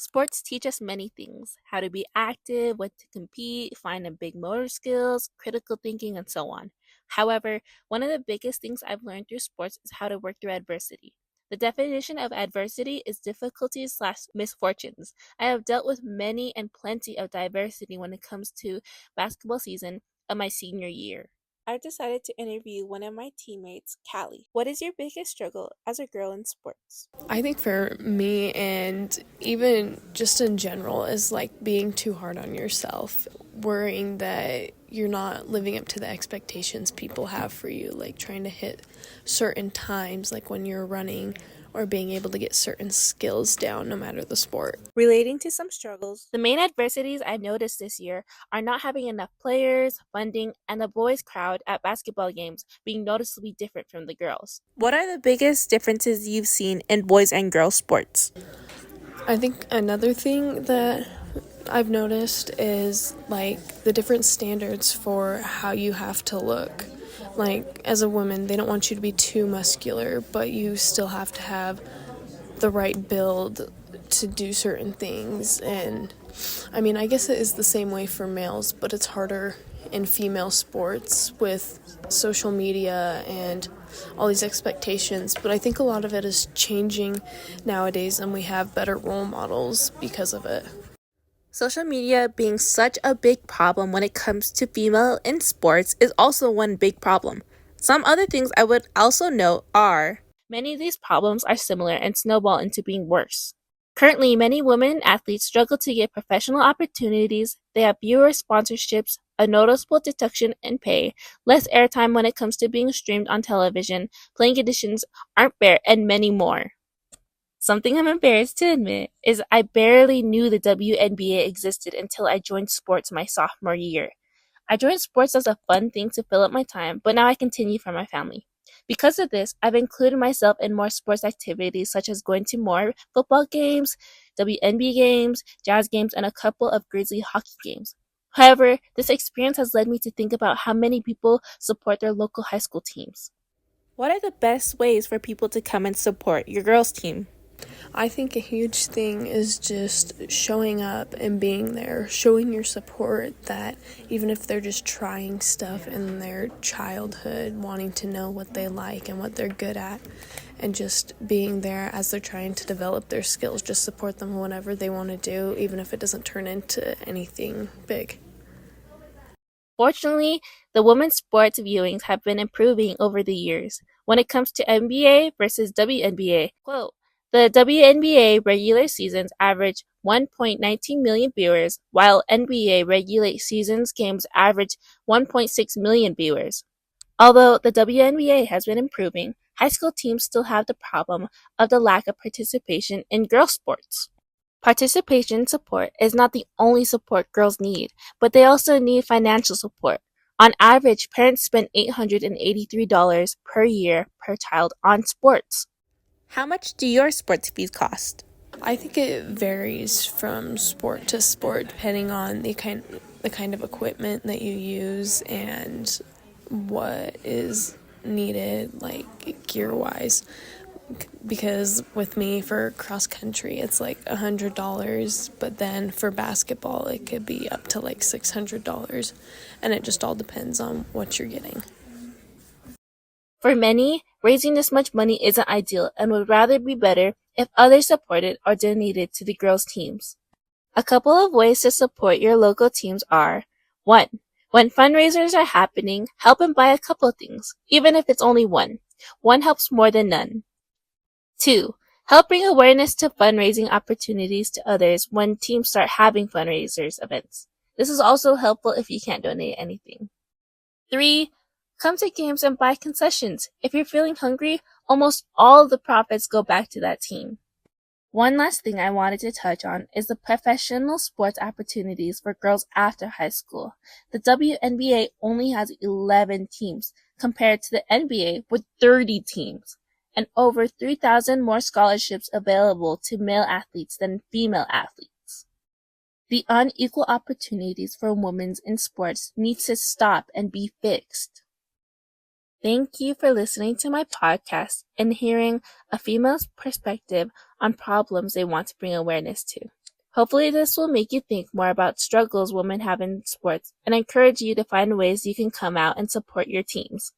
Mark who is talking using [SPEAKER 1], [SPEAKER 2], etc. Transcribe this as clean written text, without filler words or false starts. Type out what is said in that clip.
[SPEAKER 1] Sports teach us many things: how to be active, when to compete, fine and big motor skills, critical thinking, and so on. However, one of the biggest things I've learned through sports is how to work through adversity. The definition of adversity is difficulties slash misfortunes. I have dealt with many and plenty of diversity when it comes to basketball season of my senior year. I've decided to interview one of my teammates, Callie. What is your biggest struggle as a girl in sports?
[SPEAKER 2] I think for me and even just in general is like being too hard on yourself, worrying that you're not living up to the expectations people have for you, like trying to hit certain times, like when you're running or being able to get certain skills down no matter the sport.
[SPEAKER 1] Relating to some struggles, the main adversities I've noticed this year are not having enough players, funding, and the boys' crowd at basketball games being noticeably different from the girls. What are the biggest differences you've seen in boys and girls sports?
[SPEAKER 2] I think another thing that I've noticed is like the different standards for how you have to look. Like as a woman, they don't want you to be too muscular, but you still have to have the right build to do certain things. And I mean, I guess it is the same way for males, but it's harder in female sports with social media and all these expectations. But I think a lot of it is changing nowadays, and we have better role models because of it.
[SPEAKER 1] Social media being such a big problem when it comes to female in sports is also one big problem. Some other things I would also note are many of these problems are similar and snowball into being worse. Currently, many women athletes struggle to get professional opportunities, they have fewer sponsorships, a noticeable deduction in pay, less airtime when it comes to being streamed on television, playing conditions aren't fair, and many more. Something I'm embarrassed to admit is I barely knew the WNBA existed until I joined sports my sophomore year. I joined sports as a fun thing to fill up my time, but now I continue for my family. Because of this, I've included myself in more sports activities such as going to more football games, WNBA games, jazz games, and a couple of Grizzly hockey games. However, this experience has led me to think about how many people support their local high school teams. What are the best ways for people to come and support your girls' team?
[SPEAKER 2] I think a huge thing is just showing up and being there, showing your support, that even if they're just trying stuff in their childhood, wanting to know what they like and what they're good at, and just being there as they're trying to develop their skills, just support them whatever they want to do, even if it doesn't turn into anything big.
[SPEAKER 1] Fortunately, the women's sports viewings have been improving over the years. When it comes to NBA versus WNBA, quote, the WNBA regular seasons average 1.19 million viewers, while NBA regular seasons games average 1.6 million viewers. Although the WNBA has been improving, high school teams still have the problem of the lack of participation in girls' sports. Participation support is not the only support girls need, but they also need financial support. On average, parents spend $883 per year per child on sports. How much do your sports fees cost?
[SPEAKER 2] I think it varies from sport to sport depending on the kind of equipment that you use and what is needed, like gear wise. Because with me for cross country it's like $100, but then for basketball it could be up to like $600, and it just all depends on what you're getting.
[SPEAKER 1] For many, raising this much money isn't ideal and would rather be better if others supported or donated to the girls' teams. A couple of ways to support your local teams are 1. When fundraisers are happening, help and buy a couple of things, even if it's only one. One helps more than none. 2. Help bring awareness to fundraising opportunities to others when teams start having fundraisers events. This is also helpful if you can't donate anything. 3. Come to games and buy concessions. If you're feeling hungry, almost all of the profits go back to that team. One last thing I wanted to touch on is the professional sports opportunities for girls after high school. The WNBA only has 11 teams compared to the NBA with 30 teams, and over 3,000 more scholarships available to male athletes than female athletes. The unequal opportunities for women in sports needs to stop and be fixed. Thank you for listening to my podcast and hearing a female's perspective on problems they want to bring awareness to. Hopefully this will make you think more about struggles women have in sports and encourage you to find ways you can come out and support your teams.